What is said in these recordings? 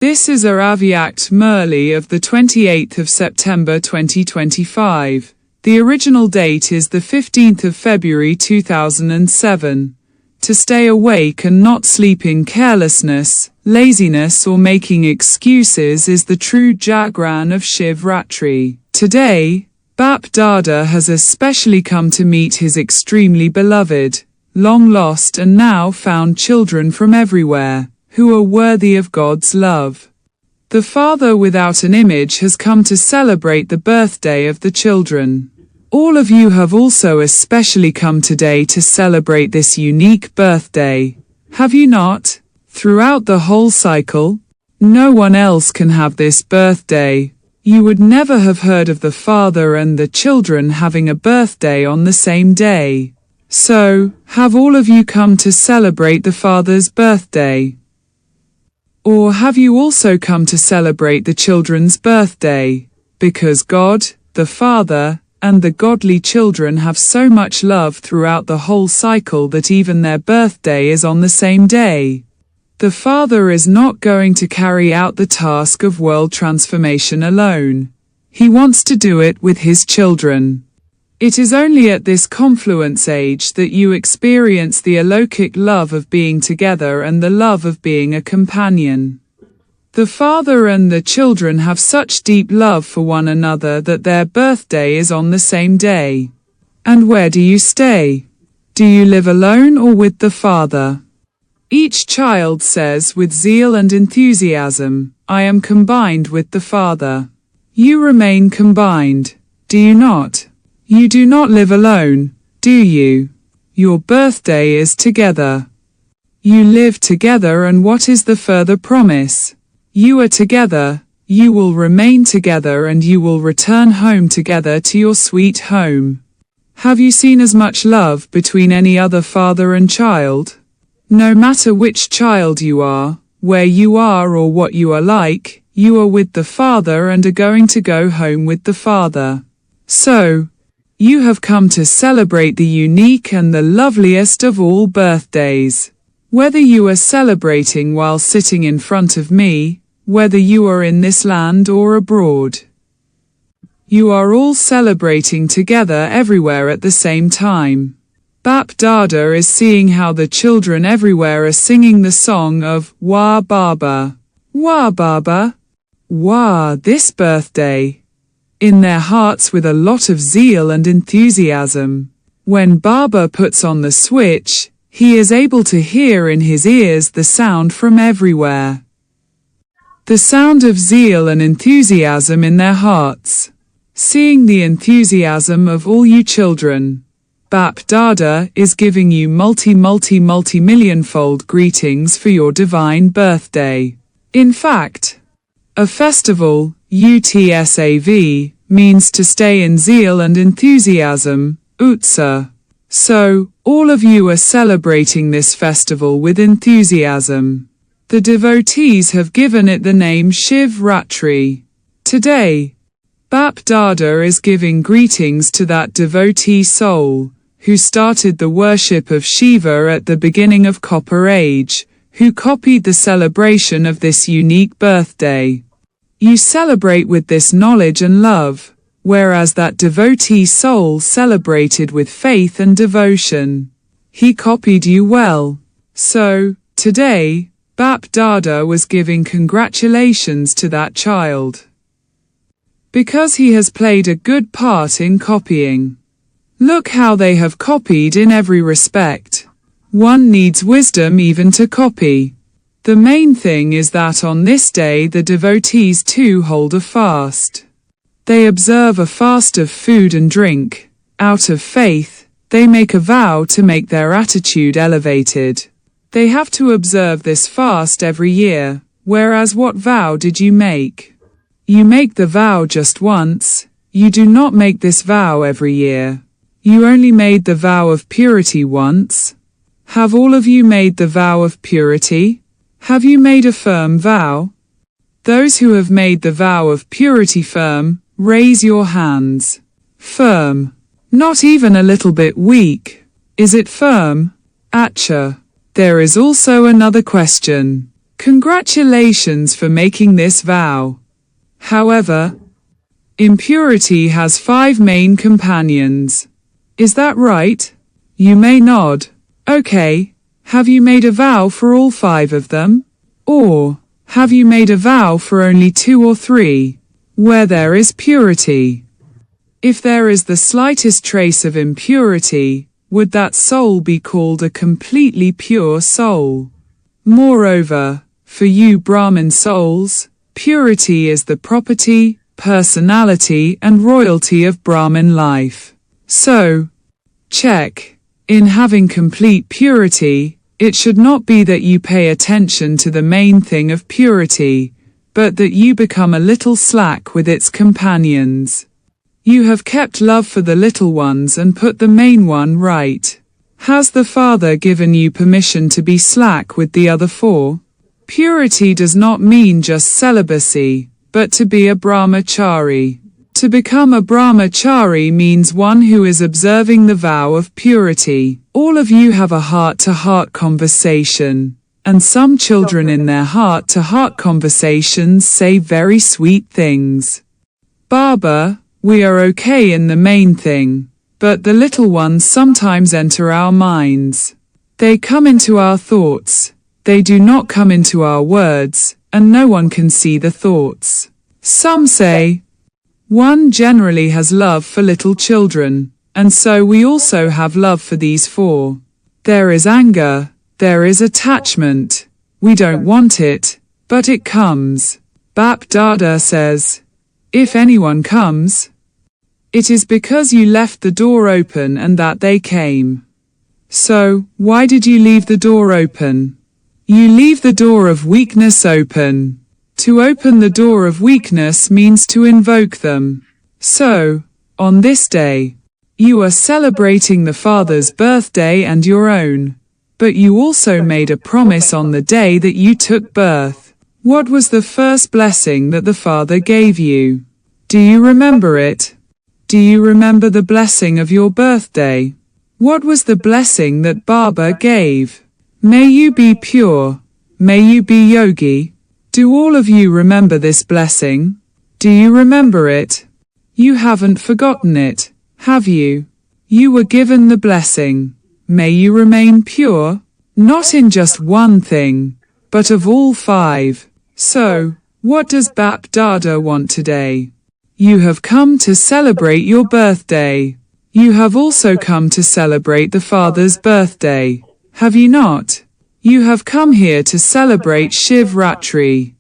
This is a Aviact Murli of the 28th of September 2025. The original date is the 15th of February 2007. To stay awake and not sleep in carelessness, laziness or making excuses is the true Jagran of Shivratri. Today, Bap Dada has especially come to meet his extremely beloved, long lost and now found children from everywhere, who are worthy of God's love. The Father without an image has come to celebrate the birthday of the children. All of you have also especially come today to celebrate this unique birthday. Have you not? Throughout the whole cycle, no one else can have this birthday. You would never have heard of the Father and the children having a birthday on the same day. So, have all of you come to celebrate the Father's birthday? Or have you also come to celebrate the children's birthday? Because God, the Father, and the godly children have so much love throughout the whole cycle that even their birthday is on the same day. The Father is not going to carry out the task of world transformation alone. He wants to do it with his children. It is only at this confluence age that you experience the alokik love of being together and the love of being a companion. The Father and the children have such deep love for one another that their birthday is on the same day. And where do you stay? Do you live alone or with the Father? Each child says with zeal and enthusiasm, I am combined with the Father. You remain combined, do you not? You do not live alone, do you? Your birthday is together. You live together, and what is the further promise? You are together, you will remain together, and you will return home together to your sweet home. Have you seen as much love between any other father and child? No matter which child you are, where you are or what you are like, you are with the Father and are going to go home with the Father. So, you have come to celebrate the unique and the loveliest of all birthdays. Whether you are celebrating while sitting in front of me, whether you are in this land or abroad, you are all celebrating together everywhere at the same time. Bap Dada is seeing how the children everywhere are singing the song of Wah Baba, Wah Baba, Wah this birthday, in their hearts with a lot of zeal and enthusiasm. When Baba puts on the switch, he is able to hear in his ears the sound from everywhere. The sound of zeal and enthusiasm in their hearts. Seeing the enthusiasm of all you children, Bap Dada is giving you multi-million-fold greetings for your divine birthday. In fact, a festival, UTSAV, means to stay in zeal and enthusiasm, Utsa. So, all of you are celebrating this festival with enthusiasm. The devotees have given it the name Shivratri. Today, Bap Dada is giving greetings to that devotee soul, who started the worship of Shiva at the beginning of Copper Age, who copied the celebration of this unique birthday. You celebrate with this knowledge and love, whereas that devotee soul celebrated with faith and devotion. He copied you well. So, today, Bap Dada was giving congratulations to that child, because he has played a good part in copying. Look how they have copied in every respect. One needs wisdom even to copy. The main thing is that on this day the devotees too hold a fast. They observe a fast of food and drink. Out of faith, they make a vow to make their attitude elevated. They have to observe this fast every year, whereas what vow did you make? You make the vow just once. You do not make this vow every year. You only made the vow of purity once. Have all of you made the vow of purity? Have you made a firm vow? Those who have made the vow of purity firm, raise your hands. Firm. Not even a little bit weak. Is it firm? Acha. There is also another question. Congratulations for making this vow. However, impurity has 5 main companions. Is that right? You may nod. Okay, have you made a vow for all 5 of them? Or, have you made a vow for only 2 or 3, where there is purity? If there is the slightest trace of impurity, would that soul be called a completely pure soul? Moreover, for you Brahmin souls, purity is the property, personality and royalty of Brahmin life. So, check. In having complete purity, it should not be that you pay attention to the main thing of purity, but that you become a little slack with its companions. You have kept love for the little ones and put the main one right. Has the Father given you permission to be slack with the other 4? Purity does not mean just celibacy, but to be a brahmachari. To become a brahmachari means one who is observing the vow of purity. All of you have a heart-to-heart conversation, and some children in their heart-to-heart conversations say very sweet things. Baba, we are okay in the main thing, but the little ones sometimes enter our minds. They come into our thoughts. They do not come into our words, and no one can see the thoughts. Some say, one generally has love for little children, and so we also have love for these 4. There is anger, there is attachment. We don't want it, but it comes. Bap Dada says, if anyone comes, it is because you left the door open and that they came. So, why did you leave the door open? You leave the door of weakness open. To open the door of weakness means to invoke them. So, on this day, you are celebrating the Father's birthday and your own. But you also made a promise on the day that you took birth. What was the first blessing that the Father gave you? Do you remember it? Do you remember the blessing of your birthday? What was the blessing that Baba gave? May you be pure. May you be yogi. Do all of you remember this blessing? Do you remember it? You haven't forgotten it, have you? You were given the blessing. May you remain pure, not in just one thing, but of all 5. So, what does Bap Dada want today? You have come to celebrate your birthday. You have also come to celebrate the Father's birthday. Have you not? You have come here to celebrate Shivratri.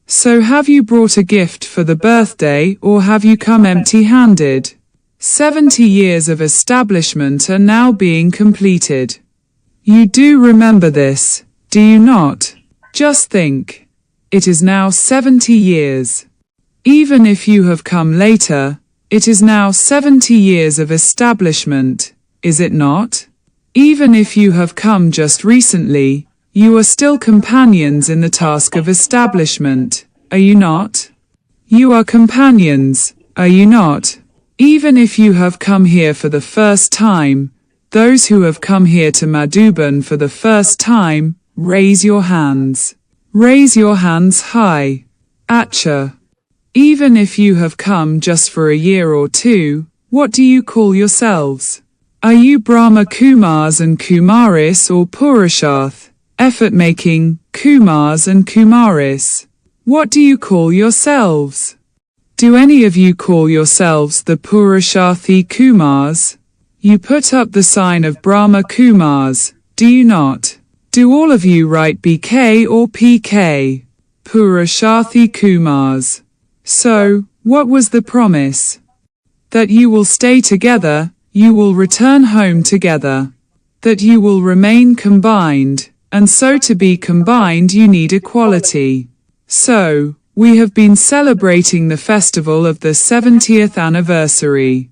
So have you brought a gift for the birthday or have you come empty-handed? 70 years of establishment are now being completed. You do remember this, do you not? Just think. It is now 70 years. Even if you have come later, it is now 70 years of establishment, is it not? Even if you have come just recently, you are still companions in the task of establishment, are you not? You are companions, are you not? Even if you have come here for the first time, those who have come here to Madhuban for the first time, raise your hands. Raise your hands high. Acha. Even if you have come just for a year or 2, what do you call yourselves? Are you Brahma Kumaris and Kumaris or Purusharth, effort-making, Kumars and Kumaris? What do you call yourselves? Do any of you call yourselves the Purusharthi Kumars? You put up the sign of Brahma Kumaris, do you not? Do all of you write BK or PK? Purusharthi Kumars. So, what was the promise? That you will stay together, you will return home together. That you will remain combined, and so to be combined you need equality. So, we have been celebrating the festival of the 70th anniversary.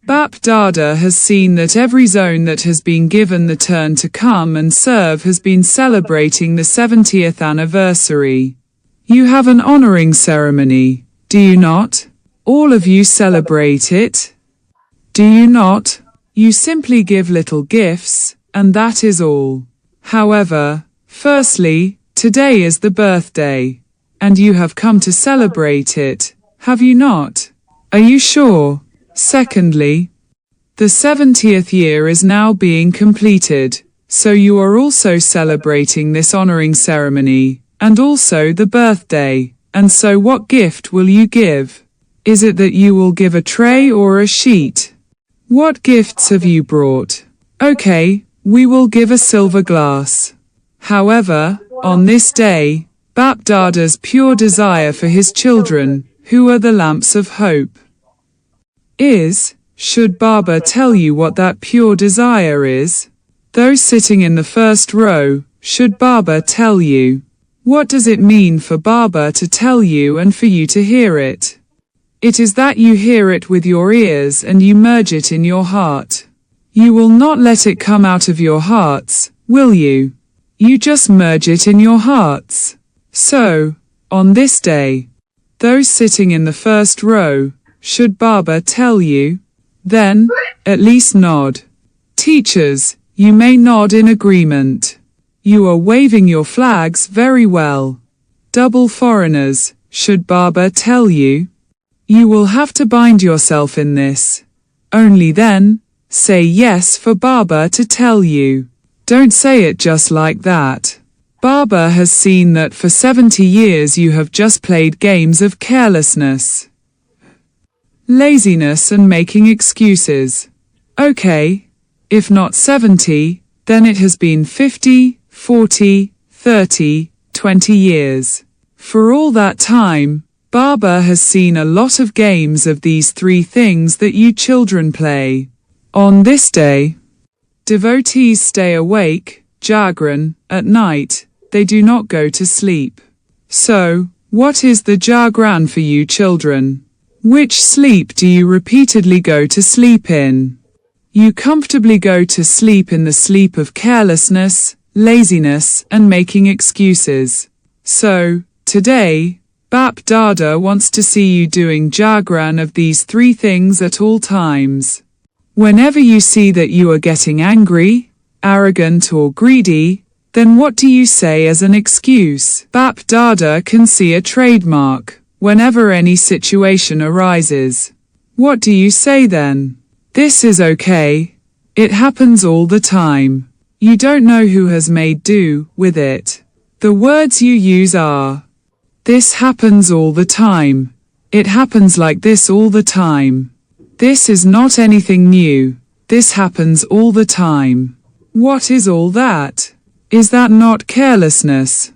Bap Dada has seen that every zone that has been given the turn to come and serve has been celebrating the 70th anniversary. You have an honoring ceremony, do you not? All of you celebrate it? Do you not? You simply give little gifts, and that is all. However, firstly, Today is the birthday. And you have come to celebrate it, have you not? Are you sure? Secondly, the 70th year is now being completed, so you are also celebrating this honoring ceremony, and also the birthday. And so what gift will you give? Is it that you will give a tray or a sheet? What gifts have you brought? Okay, we will give a silver glass. However, on this day, Bap Dada's pure desire for his children, who are the lamps of hope, is, should Baba tell you what that pure desire is? Those sitting in the first row, should Baba tell you? What does it mean for Baba to tell you and for you to hear it? It is that you hear it with your ears and you merge it in your heart. You will not let it come out of your hearts, will you? You just merge it in your hearts. So, on this day, those sitting in the first row, should Baba tell you? Then, at least nod. Teachers, you may nod in agreement. You are waving your flags very well. Double foreigners, should Baba tell you? You will have to bind yourself in this. Only then, say yes for Baba to tell you. Don't say it just like that. Baba has seen that for 70 years you have just played games of carelessness, laziness and making excuses. Okay, if not 70, then it has been 50, 40, 30, 20 years. For all that time, Baba has seen a lot of games of these three things that you children play. On this day, devotees stay awake, Jagran, at night, they do not go to sleep. So, what is the Jagran for you children? Which sleep do you repeatedly go to sleep in? You comfortably go to sleep in the sleep of carelessness, laziness, and making excuses. So, today, Bap Dada wants to see you doing Jagran of these three things at all times. Whenever you see that you are getting angry, arrogant or greedy, then what do you say as an excuse? Bap Dada can see a trademark whenever any situation arises. What do you say then? This is okay. It happens all the time. You don't know who has made do with it. The words you use are, this happens all the time. It happens like this all the time. This is not anything new. This happens all the time. What is all that? Is that not carelessness?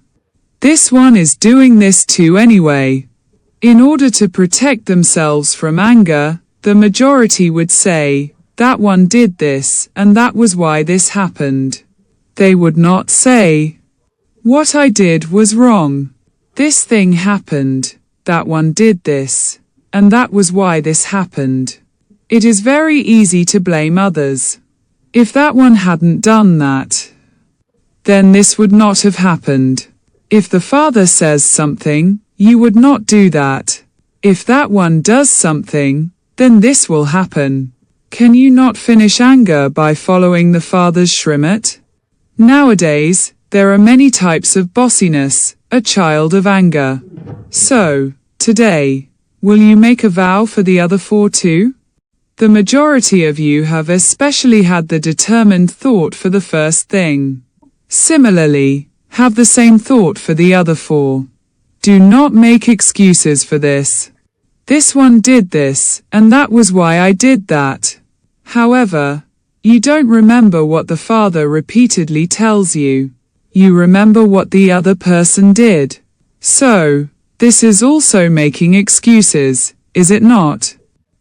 This one is doing this too anyway. In order to protect themselves from anger, the majority would say, that one did this, and that was why this happened. They would not say, what I did was wrong. This thing happened, that one did this, and that was why this happened. It is very easy to blame others. If that one hadn't done that, then this would not have happened. If the father says something, you would not do that. If that one does something, then this will happen. Can you not finish anger by following the father's Srimad? Nowadays, there are many types of bossiness, a child of anger. So, today, will you make a vow for the other four too? The majority of you have especially had the determined thought for the first thing. Similarly, have the same thought for the other four. Do not make excuses for this. This one did this, and that was why I did that. However, you don't remember what the father repeatedly tells you. You remember what the other person did. So, this is also making excuses, is it not?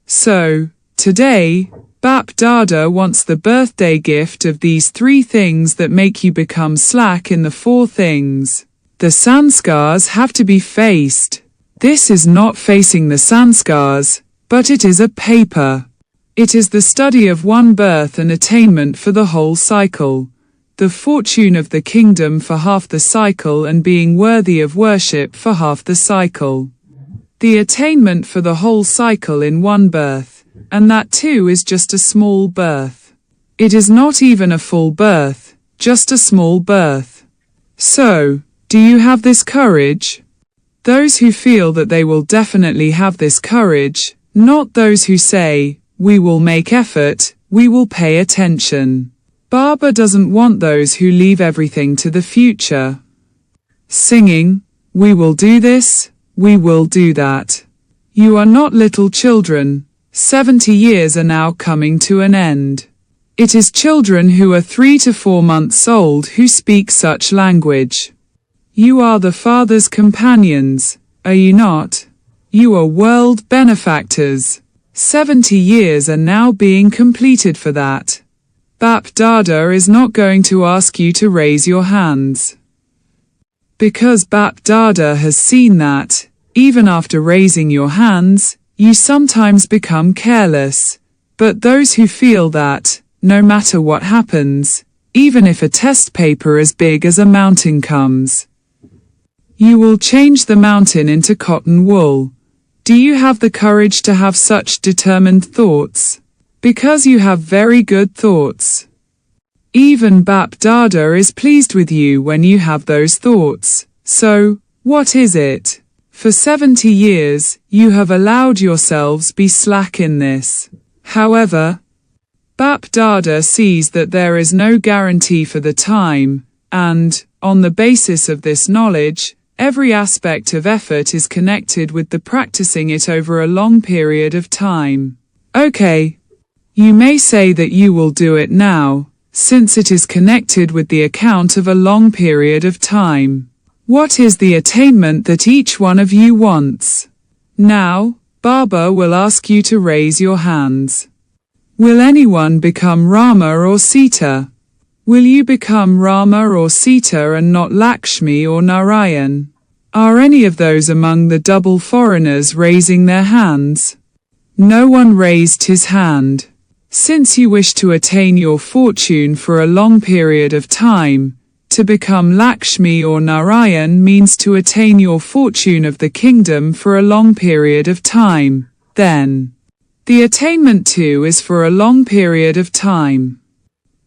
So, today, Bap Dada wants the birthday gift of these three things that make you become slack in the four things. The sanskars have to be faced. This is not facing the sanskars, but it is a paper. It is the study of one birth and attainment for the whole cycle. The fortune of the kingdom for half the cycle and being worthy of worship for half the cycle. The attainment for the whole cycle in one birth, and that too is just a small birth. It is not even a full birth, just a small birth. So, Do you have this courage? Those who feel that they will definitely have this courage, not those who say, we will make effort, we will pay attention. Baba doesn't want those who leave everything to the future. Singing, we will do this, we will do that. You are not little children. 70 years are now coming to an end. It is children who are 3 to 4 months old who speak such language. You are the Father's companions, are you not? You are world benefactors. 70 years are now being completed for that. Bap Dada is not going to ask you to raise your hands. Because Bap Dada has seen that, even after raising your hands, you sometimes become careless. But those who feel that, no matter what happens, even if a test paper as big as a mountain comes, you will change the mountain into cotton wool. Do you have the courage to have such determined thoughts? Because you have very good thoughts. Even Bap Dada is pleased with you when you have those thoughts. So, what is it? For 70 years, you have allowed yourselves be slack in this. However, Bap Dada sees that there is no guarantee for the time, and, on the basis of this knowledge, every aspect of effort is connected with the practicing it over a long period of time. Okay. You may say that you will do it now, since it is connected with the account of a long period of time. What is the attainment that each one of you wants? Now, Baba will ask you to raise your hands. Will anyone become Rama or Sita? Will you become Rama or Sita and not Lakshmi or Narayan? Are any of those among the double foreigners raising their hands? No one raised his hand. Since you wish to attain your fortune for a long period of time, to become Lakshmi or Narayan means to attain your fortune of the kingdom for a long period of time, then. The attainment too is for a long period of time.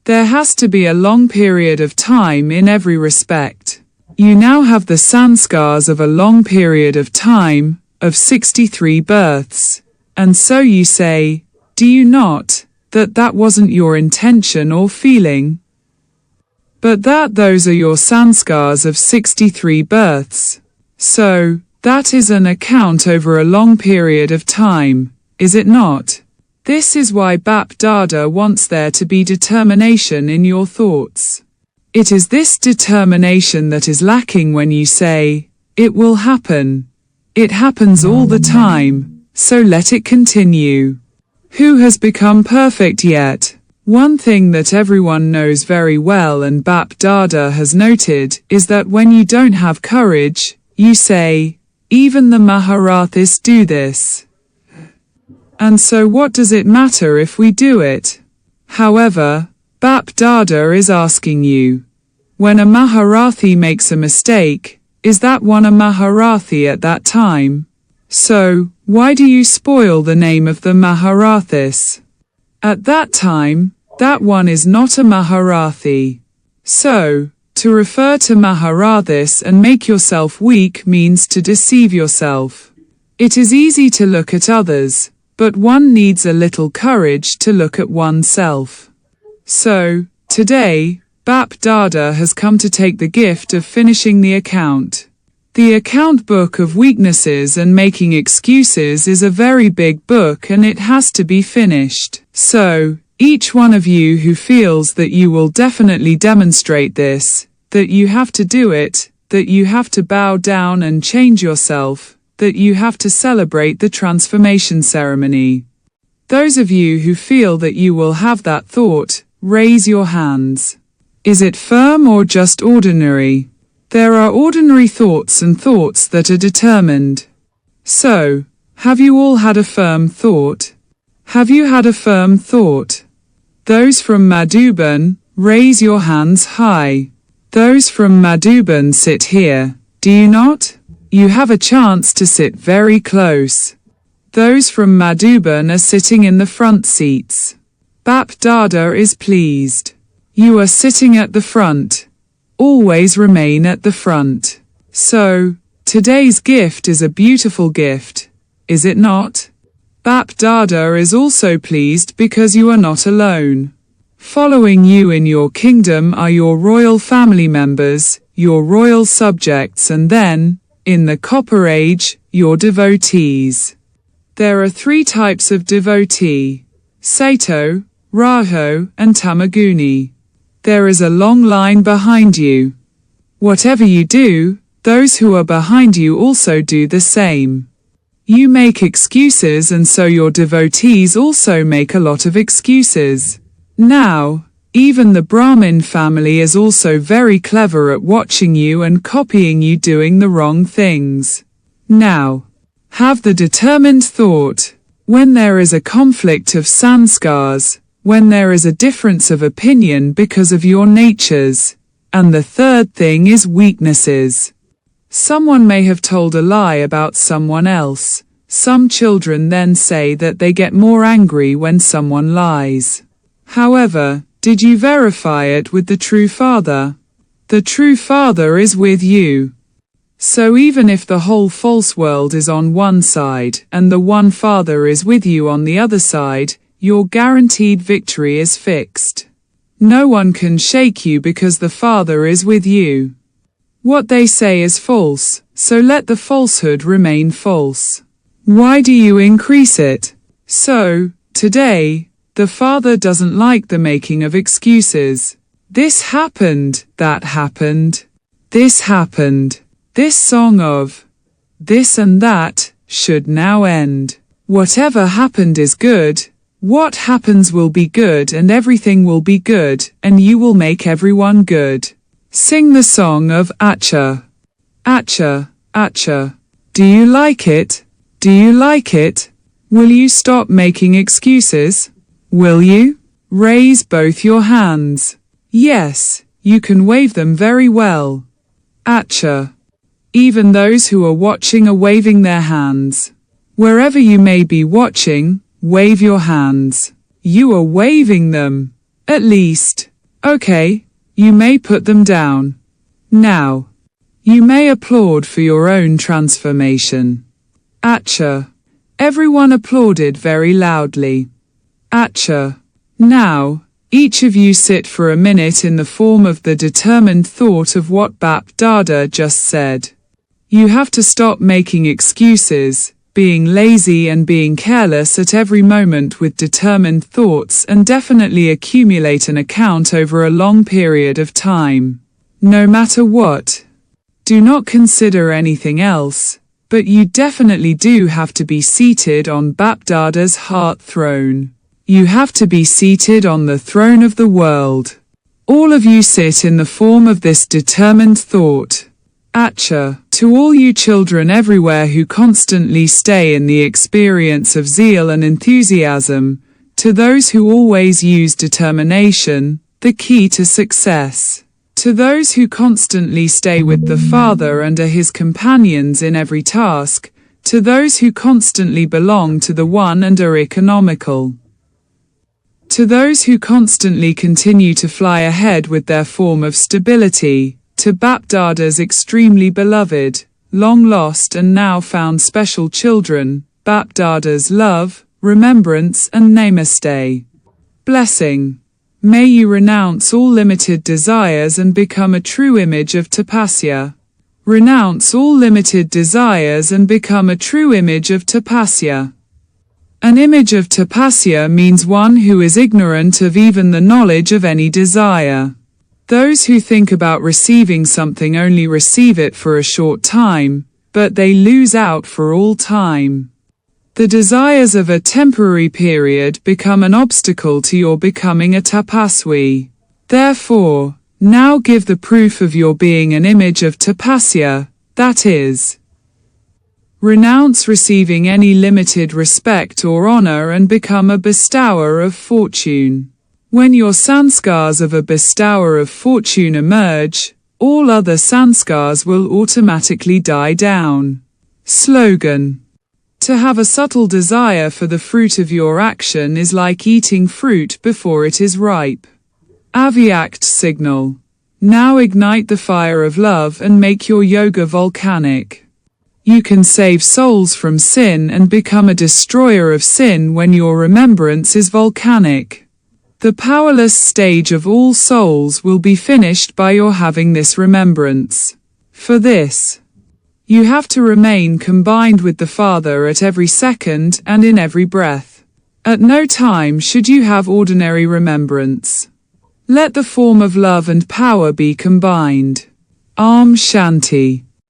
There has to be a long period of time in every respect. You now have the sanskars of a long period of time, of 63 births. And so you say, do you not, that wasn't your intention or feeling? But that those are your sanskars of 63 births. So, that is an account over a long period of time, is it not? This is why Bap Dada wants there to be determination in your thoughts. It is this determination that is lacking when you say, it will happen. It happens all the time, so let it continue. Who has become perfect yet? One thing that everyone knows very well and Bap Dada has noted is that when you don't have courage, you say, even the Maharathis do this. And so what does it matter if we do it? However, Bap Dada is asking you, when a Maharathi makes a mistake, is that one a Maharathi at that time? So, why do you spoil the name of the Maharathis? At that time, that one is not a Maharathi. So, to refer to Maharathis and make yourself weak means to deceive yourself. It is easy to look at others, but one needs a little courage to look at oneself. So, today, Bap Dada has come to take the gift of finishing the account. The account book of weaknesses and making excuses is a very big book and it has to be finished. So, each one of you who feels that you will definitely demonstrate this, that you have to do it, that you have to bow down and change yourself, that you have to celebrate the transformation ceremony. Those of you who feel that you will have that thought, raise your hands. Is it firm or just ordinary? There are ordinary thoughts and thoughts that are determined. So, have you all had a firm thought? Have you had a firm thought? Those from Madhuban, raise your hands high. Those from Madhuban sit here, do you not? You have a chance to sit very close. Those from Madhuban are sitting in the front seats. Bap Dada is pleased. You are sitting at the front. always remain at the front. So, today's gift is a beautiful gift, is it not? Bap Dada is also pleased because you are not alone. Following you in your kingdom are your royal family members, your royal subjects, and then, in the Copper Age, your devotees. There are 3 types of devotee: Sato, Raho, and Tamaguni. There is a long line behind you. Whatever you do, those who are behind you also do the same. You make excuses, and so your devotees also make a lot of excuses. Now, even the Brahmin family is also very clever at watching you and copying you doing the wrong things. Now, have the determined thought, when there is a conflict of sanskars, when there is a difference of opinion because of your natures, and the third thing is weaknesses. Someone may have told a lie about someone else. Some children then say that they get more angry when someone lies. However, did you verify it with the true Father? The true Father is with you. So even if the whole false world is on one side and the one Father is with you on the other side, your guaranteed victory is fixed. No one can shake you because the Father is with you. What they say is false, so let the falsehood remain false. Why do you increase it? So, today, the Father doesn't like the making of excuses. This happened, that happened, this happened. This song of this and that should now end. Whatever happened is good. What happens will be good, and everything will be good, and you will make everyone good. Sing the song of Acha. Acha, Acha. Do you like it? Do you like it? Will you stop making excuses? Will you? Raise both your hands. Yes, you can wave them very well. Acha. Even those who are watching are waving their hands. Wherever you may be watching, wave your hands. You are waving them. At least. Okay, you may put them down. Now, you may applaud for your own transformation. Acha. Everyone applauded very loudly. Acha. Now, each of you sit for a minute in the form of the determined thought of what Bap Dada just said. You have to stop making excuses, being lazy and being careless at every moment with determined thoughts, and definitely accumulate an account over a long period of time. No matter what. Do not consider anything else, but you definitely do have to be seated on Bap Dada's heart throne. You have to be seated on the throne of the world. All of you sit in the form of this determined thought. Acha, to all you children everywhere who constantly stay in the experience of zeal and enthusiasm, to those who always use determination, the key to success. To those who constantly stay with the Father and are his companions in every task, to those who constantly belong to the One and are economical. To those who constantly continue to fly ahead with their form of stability, to Bap Dada's extremely beloved, long lost and now found special children, Bap Dada's love, remembrance and namaste. Blessing. May you renounce all limited desires and become a true image of tapasya. Renounce all limited desires and become a true image of tapasya. An image of tapasya means one who is ignorant of even the knowledge of any desire. Those who think about receiving something only receive it for a short time, but they lose out for all time. The desires of a temporary period become an obstacle to your becoming a tapaswi. Therefore, now give the proof of your being an image of tapasya, that is, renounce receiving any limited respect or honor and become a bestower of fortune. When your sanskars of a bestower of fortune emerge, all other sanskars will automatically die down. Slogan. To have a subtle desire for the fruit of your action is like eating fruit before it is ripe. Avyakt signal. Now ignite the fire of love and make your yoga volcanic. You can save souls from sin and become a destroyer of sin when your remembrance is volcanic. The powerless stage of all souls will be finished by your having this remembrance. For this, you have to remain combined with the Father at every second and in every breath. At no time should you have ordinary remembrance. Let the form of love and power be combined. Om Shanti.